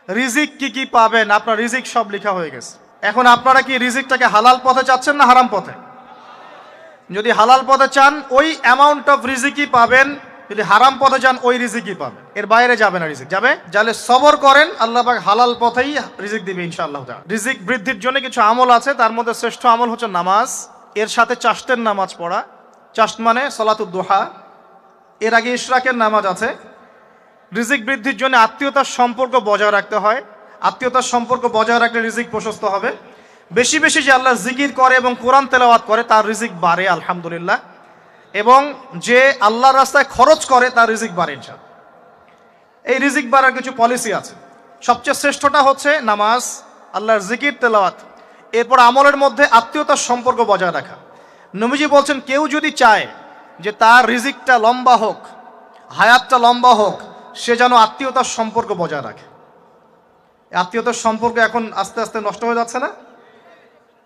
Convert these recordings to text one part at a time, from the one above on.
রিজিক কি কি পাবেন, আপনার রিজিক সব লেখা হয়ে গেছে। এখন আপনারা কি রিজিকটাকে হালাল পথে চাচ্ছেন না হারাম পথে? যদি হালাল পথে চান ওই অ্যামাউন্ট অফ রিজিকই পাবেন, যদি হারাম পথে চান ওই রিজিকই পাবেন, এর বাইরে যাবে না। রিজিক যাবে, যাহলে সবর করেন, আল্লাহ পাক হালাল পথেই রিজিক দিবে ইনশাআল্লাহ। রিজিক বৃদ্ধির জন্য কিছু আমল আছে, তার মধ্যে শ্রেষ্ঠ আমল হচ্ছে নামাজ, এর সাথে চাশতের নামাজ পড়া। চাশত মানে সলাতুদ দুহা, এর আগে ইশরাকের নামাজ আছে। রিজিক বৃদ্ধির জন্য আত্মীয়তার সম্পর্ক বজায় রাখতে হয়, আত্মীয়তার সম্পর্ক বজায় রাখলে রিজিক প্রশস্ত হবে। বেশি বেশি যে আল্লাহর জিকির করে এবং কোরআন তেলাওয়াত করে তার রিজিক বাড়ে আলহামদুলিল্লাহ, এবং যে আল্লাহর রাস্তায় খরচ করে তার রিজিক বাড়ে ইনশাআল্লাহ। এই রিজিক বাড়ার কিছু পলিসি আছে। সবচেয়ে শ্রেষ্ঠটা হচ্ছে নামাজ, আল্লাহর জিকির তেলাওয়াত, এরপর আমলের মধ্যে আত্মীয়তার সম্পর্ক বজায় রাখা। নবীজি বলছেন কেউ যদি চায় যে তার রিজিকটা লম্বা হোক, হায়াতটা লম্বা হোক, সে যেন আত্মীয়তার সম্পর্ক বজায় রাখে। আত্মীয়তার সম্পর্ক এখন আস্তে আস্তে নষ্ট হয়ে যাচ্ছে না?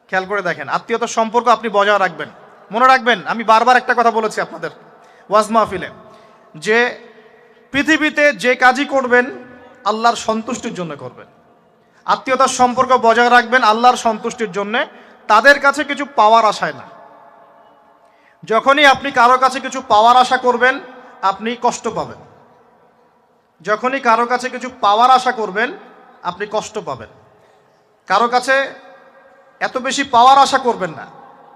খেয়াল করে দেখেন, আত্মীয়তার সম্পর্ক আপনি বজায় রাখবেন। মনে রাখবেন, আমি বারবার একটা কথা বলেছি আপনাদের ওয়াজ মাহফিলে, যে পৃথিবীতে যে কাজই করবেন আল্লাহর সন্তুষ্টির জন্য করবেন। আত্মীয়তার সম্পর্ক বজায় রাখবেন আল্লাহর সন্তুষ্টির জন্য, তাদের কাছে কিছু পাওয়ার আশায় না। যখনই আপনি কারো কাছে কিছু পাওয়ার আশা করবেন আপনি কষ্ট পাবেন। যখনই কারো কাছে কিছু পাওয়ার আশা করবেন আপনি কষ্ট পাবেন। কারো কাছে এত বেশি পাওয়ার আশা করবেন না।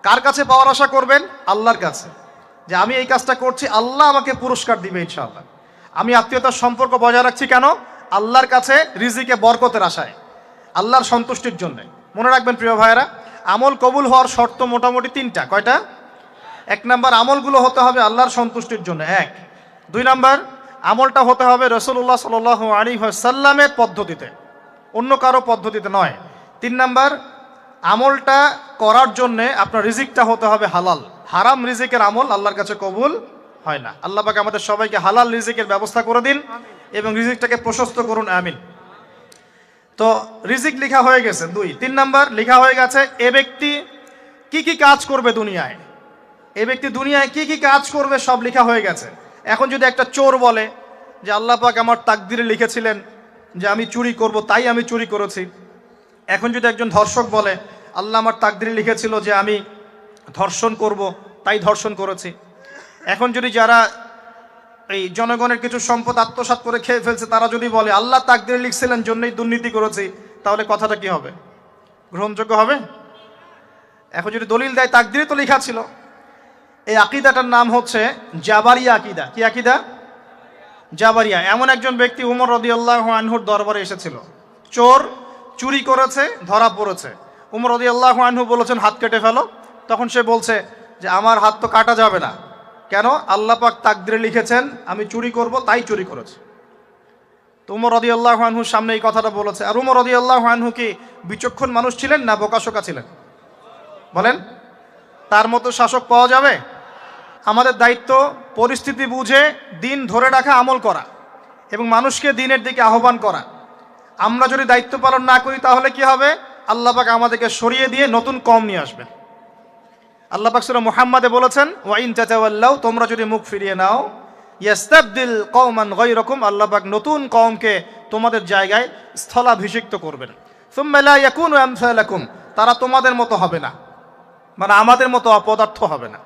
কার কাছে পাওয়ার আশা করবেন? আল্লাহর কাছে, যে আমি এই কাজটা করছি, আল্লাহ আমাকে পুরস্কার দিবে ইনশাআল্লাহ। আমি আত্মীয়তার সম্পর্ক বজায় রাখছি কেন? আল্লাহর কাছে রিজিকে বরকতের আশায়, আল্লাহর সন্তুষ্টির জন্য। মনে রাখবেন প্রিয় ভাইয়েরা, আমল কবুল হওয়ার শর্ত মোটামুটি তিনটা। কয়টা? 1 নাম্বার, আমলগুলো হতে হবে আল্লাহর সন্তুষ্টির জন্য, 1। 2 নাম্বার, আমলটা হতে হবে রাসূলুল্লাহ সাল্লাল্লাহু আলাইহি ওয়াসাল্লামের পদ্ধতিতে, অন্য কারো পদ্ধতিতে নয়। 3 নাম্বার, আমলটা করার জন্য আপনার রিজিকটা হতে হবে হালাল। হারাম রিজিকের আমল আল্লাহর কাছে কবুল হয় না। আল্লাহ পাক আমাদের সবাইকে হালাল রিজিকের ব্যবস্থা করে দিন এবং রিজিকটাকে প্রশস্ত করুন, আমিন। তো রিজিক লেখা হয়ে গেছে 2। 3 নাম্বার লেখা হয়ে গেছে এ ব্যক্তি কি কি কাজ করবে দুনিয়ায়, এ ব্যক্তি দুনিয়ায় কি কি কাজ করবে সব লেখা হয়ে গেছে। এখন যদি একটা চোর বলে যে আল্লাহ পাক আমার তাকদিরে লিখেছিলেন যে আমি চুরি করব, তাই আমি চুরি করেছি। এখন যদি একজন ধর্ষক বলে আল্লাহ আমার তাকদিরে লিখেছিল যে আমি ধর্ষণ করব, তাই ধর্ষণ করেছি। এখন যদি যারা এই জনগণের কিছু সম্পদ আত্মসাৎ করে খেয়ে ফেলছে তারা যদি বলে আল্লাহ তাকদিরে লিখছিলেন জন্যই দুর্নীতি করেছি, তাহলে কথাটা কি হবে? গ্রহণযোগ্য হবে? এখন যদি দলিল দেয় তাকদিরে তো লেখা ছিল। এই আকীদাটার নাম হচ্ছে জাবারিয়া আকীদা। কি আকীদা? জাবারিয়া। এমন একজন ব্যক্তি উমর রাদিয়াল্লাহু আনহুর দরবারে এসেছিল, চোর চুরি করেছে, ধরা পড়েছে। উমর রাদিয়াল্লাহু আনহু বলেছেন হাত কেটে ফেলো। তখন সে বলছে যে আমার হাত তো কাটা যাবে না। কেন? আল্লাহ পাক তাকদিরে লিখেছেন আমি চুরি করব, তাই চুরি করেছে। তো উমর রাদিয়াল্লাহু আনহুর সামনে এই কথাটা বলেছে। আর উমর রাদিয়াল্লাহু আনহু কি বিচক্ষণ মানুষ ছিলেন না বোকাশোকা ছিলেন? বলেন, তার মতো শাসক পাওয়া যাবে? আমাদের দায়িত্ব পরিস্থিতি বুঝে দিন ধরে রাখা, আমল করা এবং মানুষকে দিনের দিকে আহ্বান করা। আমরা যদি দায়িত্ব পালন না করি তাহলে কি হবে? আল্লাহ পাক আমাদেরকে সরিয়ে দিয়ে নতুন কওম নিয়ে আসবেন। আল্লাহ পাক সূরা মুহাম্মাদে বলেছেন ওয়া ইন তাতাওয়াল্লাউ, তোমরা যদি মুখ ফিরিয়ে নাও, ইয়াস্তাবদিল কওমান গায়রাকুম, আল্লাহ পাক নতুন কওমকে তোমাদের জায়গায় স্থলাভিষিক্ত করবেন। সুম্মা লা ইয়াকুনু আমসালাকুম, তারা তোমাদের মতো হবে না, মানে আমাদের মতো অপদার্থ হবে না।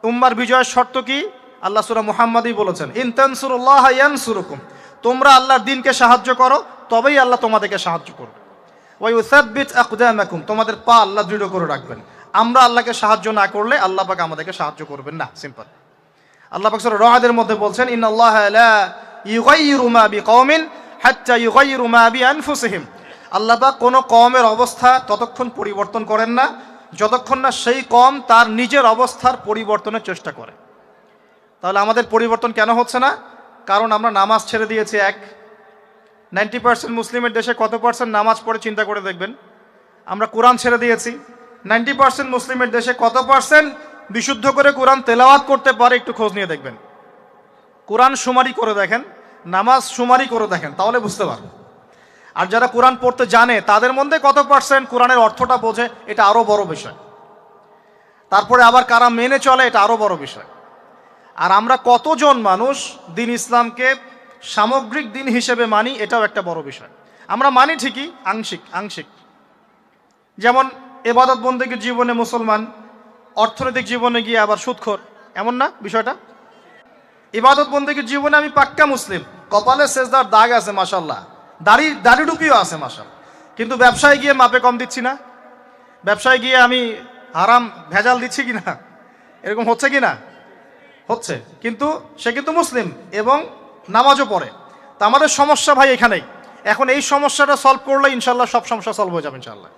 উম্মার বিজয়ের শর্ত কি? আল্লাহ সূরা মুহাম্মাদেই বলেছেন ইন তানসুরুল্লাহা ইয়ানসুরুকুম, তোমরা আল্লাহর দ্বীনকে সাহায্য করো তবেই আল্লাহ তোমাদেরকে সাহায্য করবে। ওয়া ইউসাব্বিত আকদামাকুম, তোমাদের পা আল্লাহ দৃঢ় করে রাখবেন। আমরা আল্লাহকে সাহায্য না করলে আল্লাহ পাক আমাদেরকে সাহায্য করবেন না, সিম্পল। আল্লাহ পাক সূরা রা'দের মধ্যে বলছেন ইন্নাল্লাহা লা ইউগাইয়িরু মা বিকওমিন হাত্তা ইউগাইয়িরু মা বিআনফুসিহিম, আল্লাহ পাক কোনো কওমের অবস্থা ততক্ষণ পরিবর্তন করেন না যতক্ষণ না সেই কওম তার নিজের অবস্থার পরিবর্তনের চেষ্টা করে। তাহলে আমাদের পরিবর্তন কেন হচ্ছে না? কারণ আমরা নামাজ ছেড়ে দিয়েছি। 90% মুসলিমের দেশে কত পার্সেন্ট নামাজ পড়ে চিন্তা করে দেখবেন। আমরা কোরআন ছেড়ে দিয়েছি। 90% মুসলিমের দেশে কত পার্সেন্ট বিশুদ্ধ করে কোরআন তেলাওয়াত করতে পারে একটু খোঁজ নিয়ে দেখবেন। কোরআন শুমারি করে দেখেন, নামাজ শুমারি করে দেখেন, তাহলে বুঝতে পারবেন। আর যারা কোরআন পড়তে জানে তাদের মধ্যে কত পার্সেন্ট কোরআনের অর্থটা বোঝে, এটা আরও বড় বিষয়। তারপরে আবার কারা মেনে চলে, এটা আরও বড় বিষয়। আর আমরা কতজন মানুষ দিন ইসলামকে সামগ্রিক দিন হিসেবে মানি, এটাও একটা বড় বিষয়। আমরা মানি ঠিকই, আংশিক আংশিক। যেমন ইবাদত বন্দেগীর জীবনে মুসলমান, অর্থনৈতিক জীবনে গিয়ে আবার সুদখোর, এমন না বিষয়টা? ইবাদত বন্দেগীর জীবনে আমি পাক্কা মুসলিম, কপালে সেজদার দাগ আছে মাশাল্লাহ, দাড়ি টুপিও আছে মাশাল্লাহ, কিন্তু ব্যবসায় গিয়ে মাপে কম দিচ্ছি না, ব্যবসায় গিয়ে আমি হারাম ভেজাল দিচ্ছি কিনা, এরকম হচ্ছে কি না? হচ্ছে, কিন্তু সে কিন্তু মুসলিম এবং নামাজও পড়ে। তা আমাদের সমস্যা ভাই এখানেই। এখন এই সমস্যাটা সলভ করলে ইনশাল্লাহ সব সমস্যা সলভ হয়ে যাবে ইনশাল্লাহ।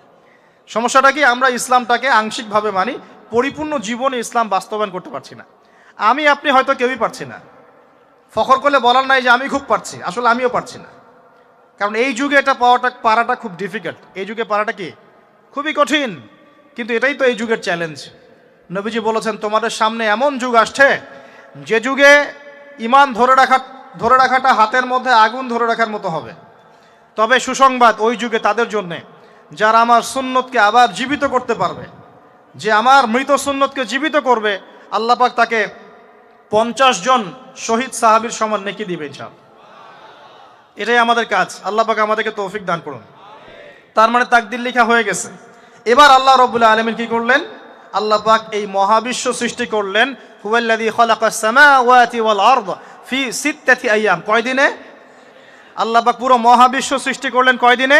সমস্যাটা কি? আমরা ইসলামটাকে আংশিকভাবে মানি, পরিপূর্ণ জীবনে ইসলাম বাস্তবায়ন করতে পারছি না। আমি আপনি হয়তো কেউই পারছি না, ফখর করলে বলার নাই যে আমি খুব পারছি, আসলে আমিও পারছি না। কারণ এই যুগে এটা পারাটা খুব ডিফিকাল্ট, এই যুগে পারাটা কি খুবই কঠিন, কিন্তু এটাই তো এই যুগের চ্যালেঞ্জ। নবীজি বলেছেন তোমাদের সামনে এমন যুগ আসছে যে যুগে ঈমান ধরে রাখাটা হাতের মধ্যে আগুন ধরে রাখার মতো হবে। তবে সুসংবাদ ওই যুগে তাদের জন্যে যারা আমার সুন্নতকে আবার জীবিত করতে পারবে, যে আমার মৃত সুন্নতকে জীবিত করবে, আল্লাহ পাক তাকে 50 জন শহীদ সাহাবীর সমান নেকি দিবে ইনশাআল্লাহ। এটাই আমাদের কাজ, আল্লাহ পাক আমাদেরকে তৌফিক দান করুন। তার মানে তাকদীর লেখা হয়ে গেছে। এবার আল্লাহ রাব্বুল আলামিন কি করলেন? আল্লাহ পাক এই মহাবিশ্ব সৃষ্টি করলেন। হুয়াল্লাযী খালাকাস সামাওয়াতি ওয়াল আরদ ফি সিত্তাতি আইয়াম। কয় দিনে? আল্লাহ পাক পুরো মহাবিশ্ব সৃষ্টি করলেন কয় দিনে?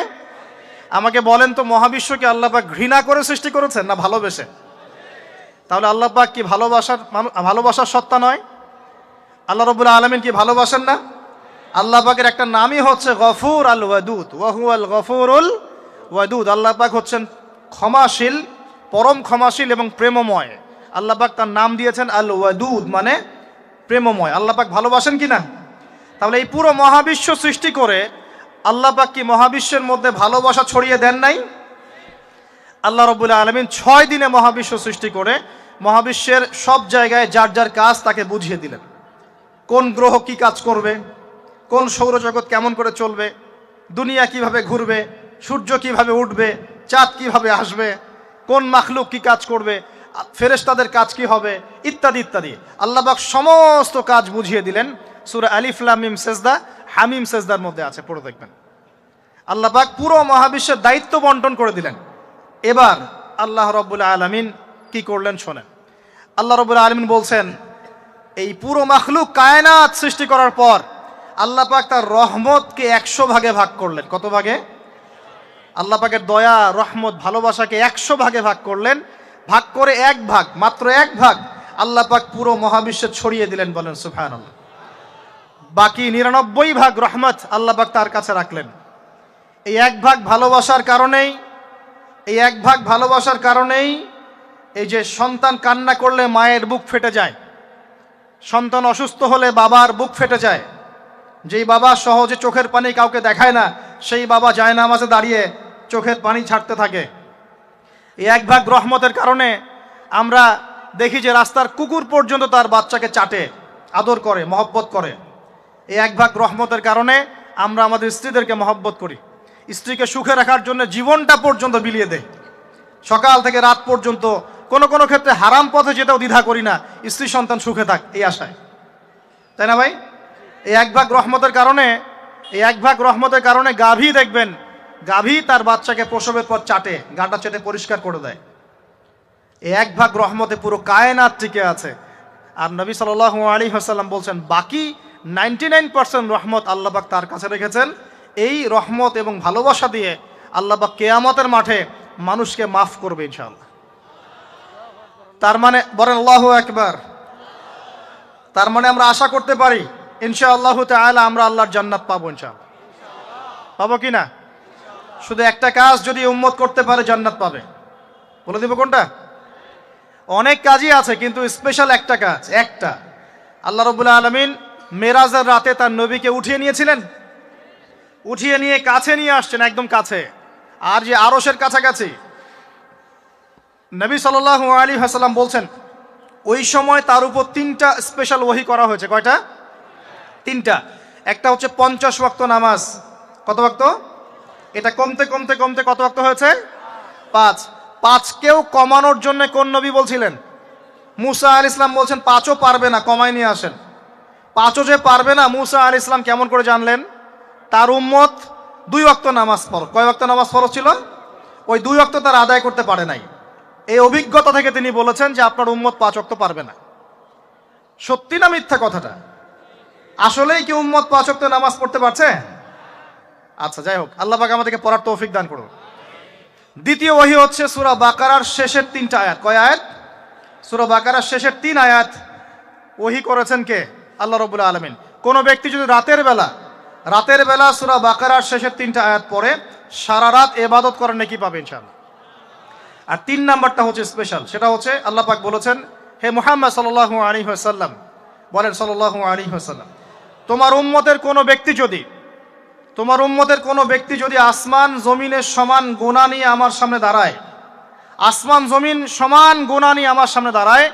আমাকে বলেন তো, মহাবিশ্বকে আল্লাহ পাক ঘৃণা করে সৃষ্টি করেছেন না ভালোবেসে? তাহলে আল্লাহ পাক কি ভালোবাসার সত্তা নয়? আল্লাহ রাব্বুল আলামিন কি ভালোবাসেন না? আল্লাহ পাকের একটা নামই হচ্ছে গফুর আল ওয়াদুদ, ওয়া হুয়াল গফুরুল ওয়াদুদ। আল্লাহ পাক হচ্ছেন ক্ষমাশীল, পরম ক্ষমাশীল এবং প্রেমময়। আল্লাহ পাক তার নাম দিয়েছেন আল ওয়াদুদ, মানে প্রেমময়। আল্লাহ পাক ভালোবাসেন কি না? তাহলে এই পুরো মহাবিশ্ব সৃষ্টি করে আল্লাহ পাক কি মহাবিশ্বের মধ্যে ভালোবাসা ছড়িয়ে দেন নাই? আল্লাহ রাব্বুল আলামিন 6 দিনে মহাবিশ্ব সৃষ্টি করে মহাবিশ্বের সব জায়গায় যার যার কাজ তাকে বুঝিয়ে দিলেন। কোন গ্রহ কি কাজ করবে, কোন সৌরজগৎ কেমন করে চলবে, দুনিয়া কিভাবে ঘুরবে, সূর্য কিভাবে উঠবে, চাঁদ কিভাবে আসবে, কোন মাখলুক কি কাজ করবে, ফেরেশতাদের কাজ কি হবে, ইত্যাদি ইত্যাদি। আল্লাহ পাক সমস্ত কাজ বুঝিয়ে দিলেন। সূরা আলিফ লাম মিম সেজদা, হামিম সেজদার মধ্যে আছে, পড়ে দেখবেন। আল্লাহ পাক পুরো মহাবিশ্বের দায়িত্ব বন্টন করে দিলেন। এবার আল্লাহ রাব্বুল আলামিন কি করলেন শোনেন। আল্লাহ রাব্বুল আলামিন বলছেন, এই পুরো মাখলুক কায়নাত সৃষ্টি করার পর আল্লাহ পাক তার রহমতকে 100 ভাগে ভাগ করলেন। কত ভাগে? আল্লাহ পাকের দয়া, রহমত, ভালোবাসাকে 100 ভাগে ভাগ করলেন। ভাগ করে 1 ভাগ, মাত্র 1 ভাগ আল্লাহ পাক পুরো মহাবিশ্বে ছড়িয়ে দিলেন। বলেন সুবহানাল্লাহ। বাকি 99 ভাগ রহমত আল্লাহ পাক তার কাছে রাখলেন। এই 1 ভাগ ভালোবাসার কারণেই, এই যে সন্তান কান্না করলে মায়ের বুক ফেটে যায়, সন্তান অসুস্থ হলে বাবার বুক ফেটে যায়, যেই বাবা সহজে চোখের পানি কাউকে দেখায় না, সেই বাবা জায়নামাজে দাঁড়িয়ে চোখের পানি ছাড়তে থাকে। এই 1 ভাগ রহমতের কারণে আমরা দেখি যে রাস্তার কুকুর পর্যন্ত তার বাচ্চাকে চাটে, আদর করে, মহব্বত করে। এই 1 ভাগ রহমতের কারণে আমরা আমাদের স্ত্রীদেরকে মহব্বত করি, স্ত্রীকে সুখে রাখার জন্য জীবনটা পর্যন্ত বিলিয়ে দেয়, সকাল থেকে রাত পর্যন্ত। কোনো ক্ষেত্রে হারাম পথে যেটাও দ্বিধা করি না, স্ত্রী সন্তান সুখে থাক এই আশায়, তাই না ভাই? এই 1 ভাগ রহমতের কারণে গাভী দেখবেন, গাভী তার বাচ্চাকে প্রসবের পর চাটে, গাটা চেটে পরিষ্কার করে দেয়। এই 1 ভাগ রহমতে পুরো কায়নাত টিকে আছে। আর নবী সাল্লাল্লাহু আলাইহি ওয়াসাল্লাম বলছেন, বাকি 99% রহমত আল্লাহ পাক তার কাছে রেখেছেন। এই রহমত এবং ভালোবাসা দিয়ে আল্লাহ পাক কিয়ামতের মাঠে মানুষকে মাফ করবে ইনশাআল্লাহ। তার মানে বলেন আল্লাহু আকবার। তার মানে আমরা আশা করতে পারি ইনশাআল্লাহু তাআলা আমরা আল্লাহর জান্নাত পাবো ইনশাআল্লাহ। পাবো কি না? শুধু একটা কাজ যদি উম্মত করতে পারে জান্নাত পাবে। বলে দেব কোনটা? অনেক কাজই আছে, কিন্তু স্পেশাল একটা কাজ, একটা। আল্লাহ রাব্বুল আলামিন মেরাজের রাতে তার নবীকে উঠিয়ে নিয়েছিলেন, উঠিয়ে নিয়ে কাছে নিয়ে আসছেন, একদম কাছে, আর যে আরশের কাছাকাছি। নবী সাল্লাল্লাহু আলাইহি ওয়াসাল্লাম বলছেন, ওই সময় তার উপর 3টা স্পেশাল ওহী করা হয়েছে। কয়টা? 3টা। একটা হচ্ছে 50 ওয়াক্ত নামাজ। কত ওয়াক্ত? এটা কমতে কমতে কমতে কত ওয়াক্ত হয়েছে? 5। 5কেও কমানোর জন্য কোন নবী বলছিলেন? মুসা আলাইহিস সালাম বলছেন 5ও পারবে না, কমাই নিয়ে আসেন। 5ও যে পারবে না, মুসা আলাইহিস সালাম কেমন করে জানলেন? তার উম্মত 2 ওয়াক্ত নামাজ ফরজ। কয় ওয়াক্ত নামাজ ফরজ ছিল? ওই 2 ওয়াক্ত তার আদায় করতে পারে নাই। এই অভিজ্ঞতা থেকে তিনি বলেছেন যে আপনার উম্মত 5 ওয়াক্ত পারবে না। সত্যি না মিথ্যা কথাটা? আসলেই কি উম্মত 5 ওয়াক্ত নামাজ পড়তে পারছে? আচ্ছা, যাই হোক, আল্লাহ পাক আমাদেরকে পড়ার তৌফিক দান করুন। দ্বিতীয় ওহী হচ্ছে সূরা বাকারার শেষের 3টা আয়াত। কয় আয়াত? সূরা বাকারার শেষের 3 আয়াত ওহী করেছেন কে? আল্লাহ রাব্বুল আলামিন। কোন ব্যক্তি যদি রাতের বেলা সূরা বাকারার শেষের 3টা আয়াত পড়ে সারা রাত ইবাদত করার নেকি পাবে ইনশাআল্লাহ। আর 3 নাম্বারটা হচ্ছে স্পেশাল, সেটা হচ্ছে আল্লাহ পাক বলেছেন, হে মুহাম্মদ সাল্লাল্লাহু আলাইহি ওয়াসাল্লাম, বলেন সাল্লাল্লাহু আলাইহি ওয়াসাল্লাম, তোমার উম্মতের কোনো ব্যক্তি যদি আসমান জমিনের সমান গুনাহ নিয়ে আমার সামনে দাঁড়ায়, আসমান জমিন সমান গুনাহ নিয়ে আমার সামনে দাঁড়ায়,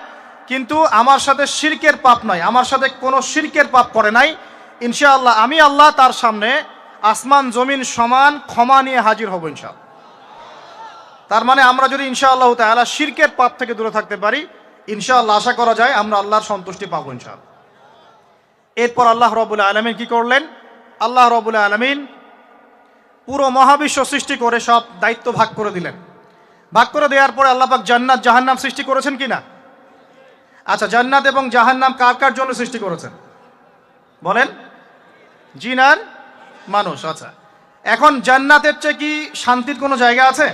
কিন্তু আমার সাথে শিরকের পাপ নাই, আমার সাথে কোনো শিরকের পাপ করে নাই, ইনশাআল্লাহ আমি আল্লাহ তার সামনে আসমান জমিন সমান ক্ষমা নিয়ে হাজির হব ইনশাআল্লাহ। তার মানে আমরা যদি ইনশাআল্লাহ তাআলা শিরকের পাপ থেকে দূরে থাকতে পারি, ইনশাআল্লাহ আশা করা যায় আমরা আল্লাহর সন্তুষ্টি পাবো ইনশাআল্লাহ। এরপর আল্লাহ রাব্বুল আলামিন কি করলেন? আল্লাহ রাব্বুল আলামিন পুরো মহাবিশ্ব সৃষ্টি করে সব দায়িত্ব ভাগ করে দিলেন। ভাগ করে দেওয়ার পরে আল্লাহ পাক জান্নাত জাহান্নাম সৃষ্টি করেছেন কিনা? আচ্ছা, জান্নাত এবং জাহান্নাম কার কার জন্য সৃষ্টি করেছেন বলেন? জিন আর মানুষ। আচ্ছা, এখন জান্নাতের চেয়ে কি শান্তির কোনো জায়গা আছে?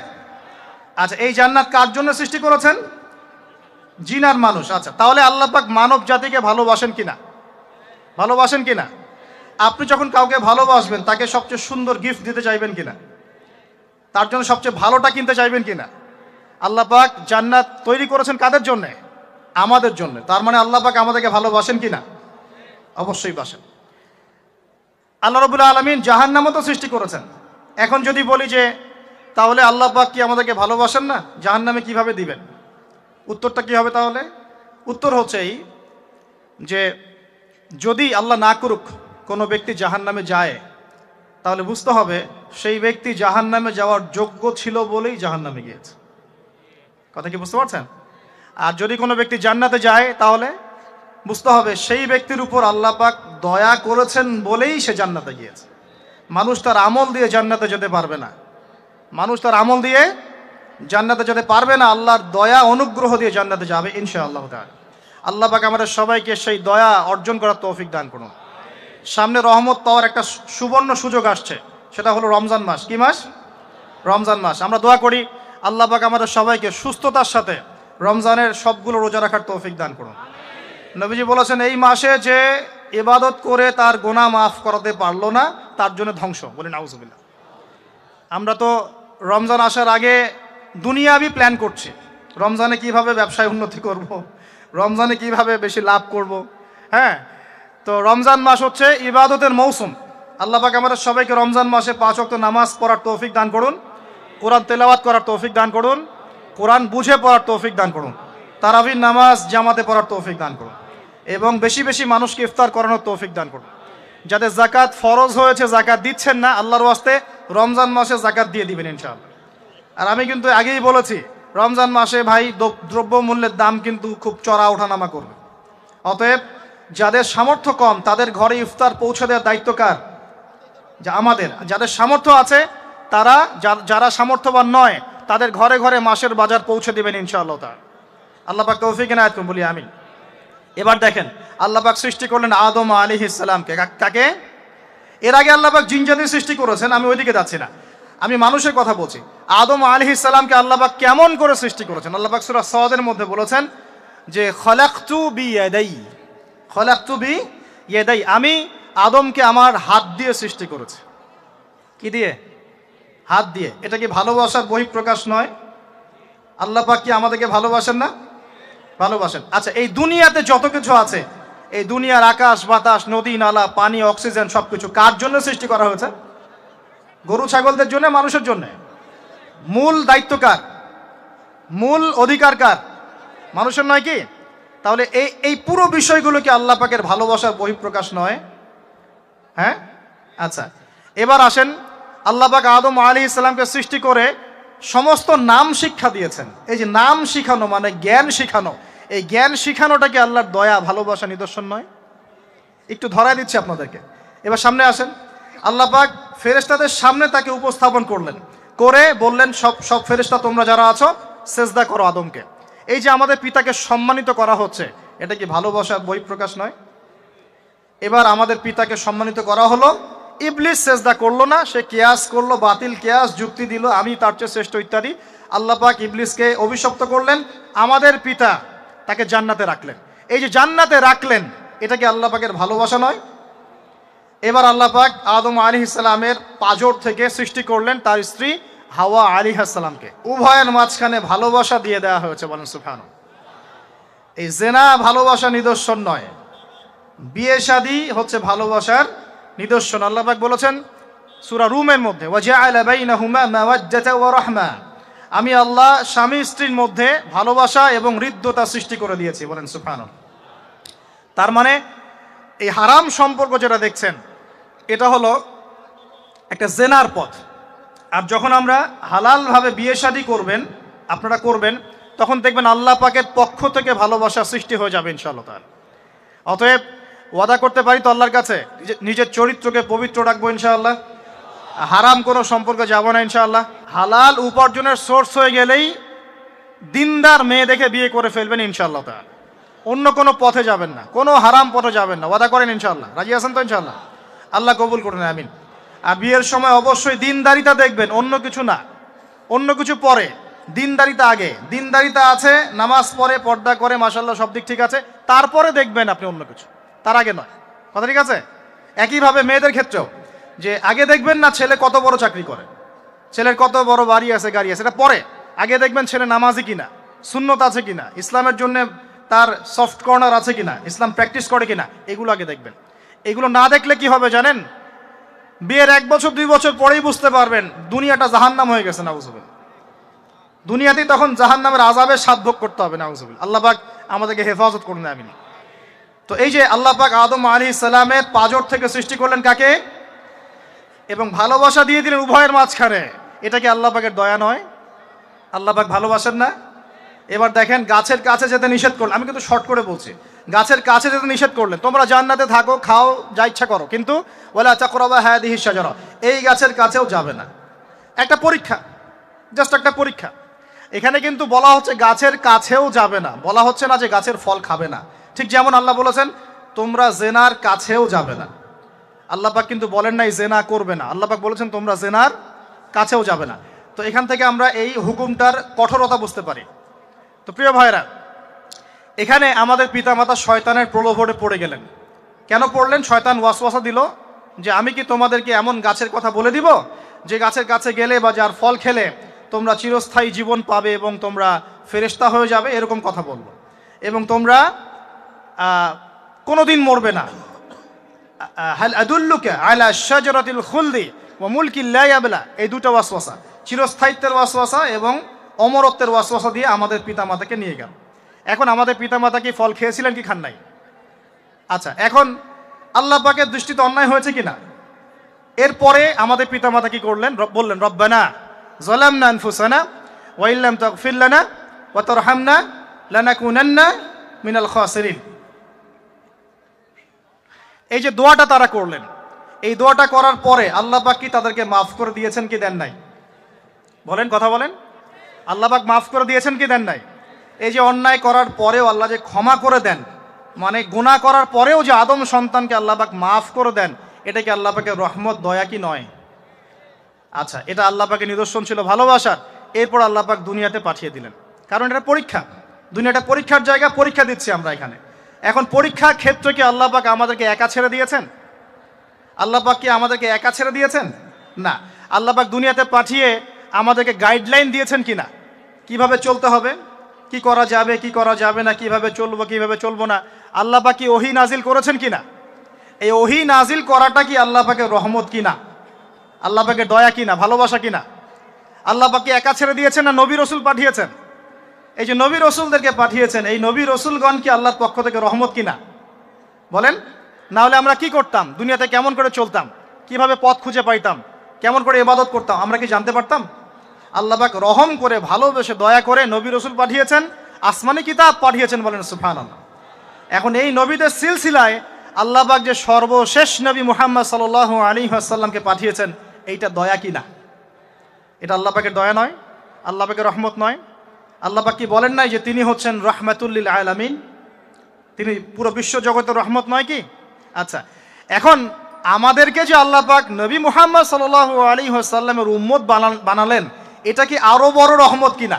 আচ্ছা, এই জান্নাত কার জন্য সৃষ্টি করেছেন? জিন আর মানুষ। আচ্ছা, তাহলে আল্লাহ পাক মানব জাতিকে ভালোবাসেন কিনা? ভালোবাসেন কিনা? আপনি যখন কাউকে ভালোবাসবেন তাকে সবচেয়ে সুন্দর গিফট দিতে চাইবেন কিনা? তার জন্য সবচেয়ে ভালোটা কিনতে চাইবেন কিনা? আল্লাহ পাক জান্নাত তৈরি করেছেন কাদের জন্য? আমাদের জন্য। তার মানে আল্লাহ পাক আমাদেরকে ভালোবাসেন কিনা? অবশ্যই বাসেন। আল্লাহ রাব্বুল আলামিন জাহান্নামও তো সৃষ্টি করেছেন। এখন যদি বলি যে তাহলে আল্লাহ পাক কি আমাদেরকে ভালোবাসেন না, জাহান্নামে কিভাবে দিবেন? উত্তরটা কি হবে তাহলে? উত্তর হচ্ছে এই যে যদি আল্লাহ না করুক কোনো ব্যক্তি জাহান্নামে যায়, তাহলে বুঝতে হবে সেই ব্যক্তি জাহান্নামে যাওয়ার যোগ্য ছিল বলেই জাহান্নামে গিয়েছে। কথা কি বুঝতে পারছেন? আর যদি কোনো ব্যক্তি জান্নাতে যায়, তাহলে বুঝতে হবে সেই ব্যক্তির উপর আল্লাহ পাক দয়া করেছেন বলেই সে জান্নাতে গিয়েছে। মানুষ তার আমল দিয়ে জান্নাতে যেতে পারবে না। মানুষ তার আমল দিয়ে জান্নাতে যেতে পারবে না, আল্লাহর দয়া অনুগ্রহ দিয়ে জান্নাতে যাবে ইনশাআল্লাহ তাআলা। আল্লাহ পাক আমাদের সবাইকে সেই দয়া অর্জন করার তৌফিক দান করুন। সামনে রহমত পাওয়ার একটা সুবর্ণ সুযোগ আসছে, সেটা হলো রমজান মাস। কি মাস? রমজান মাস। আমরা দোয়া করি আল্লাহ পাক আমাদের সবাইকে সুস্থতার সাথে রমজানের সবগুলো রোজা রাখার তৌফিক দান করুন। নবীজি বলেছেন এই মাসে যে ইবাদত করে তার গুনাহ মাফ করাতে পারলো না, তার জন্য ধ্বংস। বলি নাউজুবিল্লাহ। আমরা তো রমজান আসার আগে দুনিয়াবি প্ল্যান করছি, রমজানে কিভাবে ব্যবসায় উন্নতি করব, রমজানে কিভাবে বেশি লাভ করব। হ্যাঁ, তো রমজান মাস হচ্ছে ইবাদতের মৌসুম। আল্লাহ পাক আমাদের সবাইকে রমজান মাসে 5 ওয়াক্ত নামাজ পড়ার তৌফিক দান করুন, কোরআন তেলাওয়াত করার তৌফিক দান করুন, কোরআন বুঝে পড়ার তৌফিক দান করুন, তারাবির নামাজ জামাতে পড়ার তৌফিক দান করুন, এবং বেশি বেশি মানুষকে ইফতার করানোর তৌফিক দান করুন। যাদের যাকাত ফরজ হয়েছে, যাকাত দিচ্ছেন না, আল্লাহর ওয়াস্তে রমজান মাসে যাকাত দিয়ে দিবেন ইনশাআল্লাহ। আর আমি কিন্তু আগেই বলেছি রমজান মাসে ভাই দ্রব্য মূল্যের দাম কিন্তু খুব চড়া ওঠানামা করবে। অতএব যাদের সামর্থ্য কম তাদের ঘরে ইফতার পৌঁছে দেওয়ার দায়িত্ব কার? যা আমাদের। যাদের সামর্থ্য আছে তারা, যারা সামর্থ্যবান নয় তাদের ঘরে ঘরে মাসের বাজার পৌঁছে দিবেন ইনশাআল্লাহ তাআলা। আল্লাহ পাক তৌফিক এনায়েত করুন, বলি আমিন। এবার দেখেন আল্লাহ পাক সৃষ্টি করলেন আদম আলাইহিস সালামকে। কাকে? এর আগে আল্লাহ পাক জিন জাতি সৃষ্টি করেছেন, আমি ওইদিকে যাচ্ছি না, আমি মানুষের কথা বলছি। আদম আলাইহিস সালামকে আল্লাহ পাক কেমন করে সৃষ্টি করেছেন? আল্লাহ পাক সূরা সাদের মধ্যে বলেছেন যে খলাকতু বিয়াদাই, আমি আদমকে আমার হাত দিয়ে সৃষ্টি করেছি। কি দিয়ে? হাত দিয়ে। এটা কি ভালোবাসার বহিঃপ্রকাশ নয়? আল্লাহ পাক কি আমাদেরকে ভালোবাসেন না? ভালোবাসেন। আচ্ছা, এই দুনিয়াতে যত কিছু আছে, এই দুনিয়ার আকাশ বাতাস নদী নালা পানি অক্সিজেন সবকিছু কার জন্য সৃষ্টি করা হয়েছে? গরু ছাগলদের জন্য, মানুষের জন্য। মূল দায়িত্ব কার? মূল অধিকার কার? মানুষের নয় কি? তাহলে এই পুরো বিষয়গুলো কি আল্লাহ পাকের ভালোবাসার বহিঃপ্রকাশ নয়? হ্যাঁ। আচ্ছা, এবার আসেন, আল্লাহ পাক আদম আলাইহিস সালামকে সৃষ্টি করে সমস্ত নাম শিক্ষা দিয়েছেন। এই যে নাম শিখানো মানে জ্ঞান শিখানো, এই জ্ঞান শিখানোটা কি আল্লাহর দয়া ভালোবাসা নিদর্শন নয়? একটু ধরাই দিচ্ছি আপনাদেরকে। এবার সামনে আসেন, আল্লাহ পাক ফেরেশতাদের সামনে তাকে উপস্থাপন করলেন, করে বললেন সব ফেরেশতা তোমরা যারা আছো সেজদা করো আদমকে। এই যে আমাদের পিতাকে সম্মানিত করা হচ্ছে, এটা কি ভালোবাসার বহিঃপ্রকাশ নয়? এবার আমাদের পিতাকে সম্মানিত করা হলো, ইবলিস সেজদা করলো না, সে কিয়াস করলো, বাতিল কিয়াস, যুক্তি দিল আমি তার চেয়ে শ্রেষ্ঠ ইত্যাদি। আল্লাহ পাক ইবলিসকে অভিশপ্ত করলেন, আমাদের পিতা তাকে জান্নাতে রাখলেন। এই যে জান্নাতে রাখলেন, এটা কি আল্লাহ পাকের ভালোবাসা নয়? এবার আল্লাহ পাক আদম আলাইহিস সালামের পাঁজর থেকে সৃষ্টি করলেন তার স্ত্রী হাওয়া আলাইহিস সালামকে। উভয়ের মাঝখানে ভালোবাসা দিয়ে দেওয়া হয়েছে, বলেন সুবহানাল্লাহ। এই জেনা ভালোবাসা নিদর্শন নয়, বিয়ে শাদী হচ্ছে ভালোবাসার নিদর্শন। আল্লাহ পাক বলেছেন সূরা রুমের মধ্যে, ওয়াজআলা বাইনাহুমা মাওয়াজ্জাতা ওয়া রাহমা, আমি আল্লাহ স্বামী স্ত্রীর মধ্যে ভালোবাসা এবং হৃদ্যতা সৃষ্টি করে দিয়েছি, বলেন সুবহানাল্লাহ। তার মানে এই হারাম সম্পর্ক যেটা দেখছেন, এটা হলো একটা জেনার পথ। আর যখন আমরা হালালভাবে বিয়ে শাদী করবেন, আপনারা করবেন, তখন দেখবেন আল্লাহ পাকের পক্ষ থেকে ভালোবাসা সৃষ্টি হয়ে যাবে ইনশাআল্লাহ তাআলা। অতএব ওয়াদা করতে পারি তো আল্লাহর কাছে, নিজের চরিত্রকে পবিত্র রাখবো ইনশাআল্লাহ, হারাম কোনো সম্পর্কে যাব না ইনশাআল্লাহ। হালাল উপার্জনের সোর্স হয়ে গেলেই দিনদার মেয়ে দেখে বিয়ে করে ফেলবেন ইনশাআল্লাহ তাআলা, অন্য কোনো পথে যাবেন না, কোনো হারাম পথে যাবেন না। ওয়াদা করেন ইনশাআল্লাহ? রাজি আছেন তো ইনশাআল্লাহ? আল্লাহ কবুল করুন, আমিন। আর বিয়ের সময় অবশ্যই দিনদারিতা দেখবেন, অন্য কিছু না, অন্য কিছু পরে, দিনদারিতা আগে। দিনদারিতা আছে, নামাজ পড়ে, পর্দা করে, মাশাআল্লাহ সব দিক ঠিক আছে, তারপরে দেখবেন আপনি অন্য কিছু, তার আগে নয়। কথা ঠিক আছে? একইভাবে মেয়েদের ক্ষেত্রেও, যে আগে দেখবেন না ছেলে কত বড় চাকরি করে, ছেলের কত বড় বাড়ি আছে, গাড়ি আছে, এটা পরে। আগে দেখবেন ছেলে নামাজি কিনা, সুন্নত আছে কিনা, ইসলামের জন্য তার সফট কর্নার আছে কিনা, ইসলাম প্র্যাকটিস করে কিনা, এগুলো আগে দেখবেন। এগুলো না দেখলে কি হবে জানেন? বিয়ের 1 বছর 2 বছর পরেই বুঝতে পারবেন দুনিয়াটা জাহান্নাম হয়ে গেছে, নাউজুবিল্লাহ। দুনিয়াতেই তখন জাহান্নামের আযাবের স্বাদ ভোগ করতে হবে, নাউজুবিল্লাহ। আল্লাহ পাক আমাদেরকে হেফাজত করুন, আমিন। তো এই যে আল্লাহ পাক আদম আলাইহিস সালামের পাঁজর থেকে সৃষ্টি করলেন কাকে, এবং ভালোবাসা দিয়ে দিলেন উভয়ের মাঝখানে, এটা কি আল্লাহ পাকের দয়া নয়? আল্লাহ পাক ভালোবাসেন না? এবার দেখেন, গাছের কাছে যেতে নিষেধ করলেন, আমি কিন্তু শর্ট করে বলছি, গাছের কাছে যেতে নিষেধ করলেন, তোমরা জান্নাতে থাকো, খাও, যা ইচ্ছা করো, কিন্তু ওয়ালা তাকরাবা হাদিহিশ শাজারা, এই গাছের কাছেও যাবে না। একটা পরীক্ষা, জাস্ট একটা পরীক্ষা। এখানে কিন্তু বলা হচ্ছে গাছের কাছেও যাবে না, বলা হচ্ছে না যে গাছের ফল খাবে না। ঠিক যেমন আল্লাহ বলেছেন তোমরা জেনার কাছেও যাবে না, আল্লাহ পাক কিন্তু বলেন নাই জেনা করবে না, আল্লাহ পাক বলেছেন তোমরা জেনার কাছেও যাবে না। তো এখান থেকে আমরা এই হুকুমটার কঠোরতা বুঝতে পারি। তো প্রিয় ভাইরা, এখানে আমাদের পিতামাতা শয়তানের প্রলোভনে পড়ে গেলেন। কেন পড়লেন? শয়তান ওয়াসওয়াসা দিল যে আমি কি তোমাদেরকে এমন গাছের কথা বলে দিব যে গাছের কাছে গেলে বা যার ফল খেলে তোমরা চিরস্থায়ী জীবন পাবে এবং তোমরা ফেরেশতা হয়ে যাবে, এরকম কথা বলবো, এবং তোমরা কোনোদিন মরবে না। হাল আদুল্লুকা আলা শাজারাতিল খুলদি ওয়া মুলকিন লা ইয়াবলা, এই দুটো ওয়াসওয়াসা, চিরস্থায়িত্বের ওয়াসওয়াসা এবং অমরত্বের ওয়াসওয়াসা দিয়ে আমাদের পিতামাতাকে নিয়ে গেল। এখন আমাদের পিতামাতা কি ফল খেয়েছিলেন কি খান নাই? আচ্ছা, এখন আল্লাহ পাকের দৃষ্টিতে অন্যায় হয়েছে কিনা? এরপরে আমাদের পিতামাতা কি করলেন? বললেন রব্বানা যালামনা আনফুসানা ওয়া ইল্লাম তাগফির লানা ওয়া তারহামনা লানাকুনান্না মিনাল খাসিরিন। এই যে দোয়াটা তারা করলেন, এই দোয়াটা করার পরে আল্লাহ পাক কি তাদেরকে মাফ করে দিয়েছেন কি দেন নাই? বলেন, কথা বলেন। আল্লাহ পাক মাফ করে দিয়েছেন কি দেন নাই? এই যে অন্যায় করার পরেও আল্লাহ যে ক্ষমা করে দেন, মানে গুনাহ করার পরেও যে আদম সন্তানকে আল্লাহ পাক মাফ করে দেন, এটা কি আল্লাহ পাকের রহমত, দয়া কি নয়? আচ্ছা, এটা আল্লাহ পাকের নিদর্শন ছিল ভালোবাসার। এরপর আল্লাহ পাক দুনিয়াতে পাঠিয়ে দিলেন, কারণ এটা পরীক্ষা, দুনিয়াটা পরীক্ষার জায়গা, পরীক্ষা দিচ্ছি আমরা এখানে। এখন পরীক্ষার ক্ষেত্রে কি আল্লাহ পাক আমাদেরকে একা ছেড়ে দিয়েছেন? আল্লাহ পাক কি আমাদেরকে একা ছেড়ে দিয়েছেন? না, আল্লাহ পাক দুনিয়াতে পাঠিয়ে আমাদেরকে গাইডলাইন দিয়েছেন কিনা, কিভাবে চলতে হবে, কি করা যাবে, কি করা যাবে না, কিভাবে চলবো, কিভাবে চলবো না। আল্লাহ পাক কি ওহী নাজিল করেছেন কিনা? এই ওহী নাজিল করাটা কি আল্লাহ পাকের রহমত কিনা, আল্লাহ পাকের দয়া কিনা, ভালোবাসা কিনা? আল্লাহ পাক কি একা ছেড়ে দিয়েছেন না নবী রসুল পাঠিয়েছেন? এই যে নবী রসুলদেরকে পাঠিয়েছেন, এই নবী রসুলগণ কি আল্লাহর পক্ষ থেকে রহমত কিনা? বলেন। না হলে আমরা কি করতাম? দুনিয়াতে কেমন করে চলতাম, কিভাবে পথ খুঁজে পাইতাম, কেমন করে ইবাদত করতাম, আমরা কি জানতে পারতাম? আল্লাহ পাক রহম করে, ভালোবেসে, দয়া করে নবী রসুল পাঠিয়েছেন, আসমানি কিতাব পাঠিয়েছেন, বলেন সুবহানাল্লাহ। এখন এই নবীদের সিলসিলায় আল্লাহ পাক যে সর্বশেষ নবী মুহাম্মদ সাল্লাল্লাহু আলাইহি ওয়াসাল্লামকে পাঠিয়েছেন, এইটা দয়া কি না? এটা আল্লাহ পাকের দয়া নয়? আল্লাহ পাকের রহমত নয়? আল্লাহ পাক কি বলেন নাই যে তিনি হচ্ছেন রাহমাতুল লিল আলামিন? তিনি পুরো বিশ্ব জগতের রহমত নয় কি? আচ্ছা, এখন আমাদেরকে যে আল্লাহ পাক নবী মুহাম্মদ সাল্লাল্লাহু আলাইহি ওয়াসাল্লামের উম্মত বানালেন, এটা কি আরো বড় রহমত কিনা?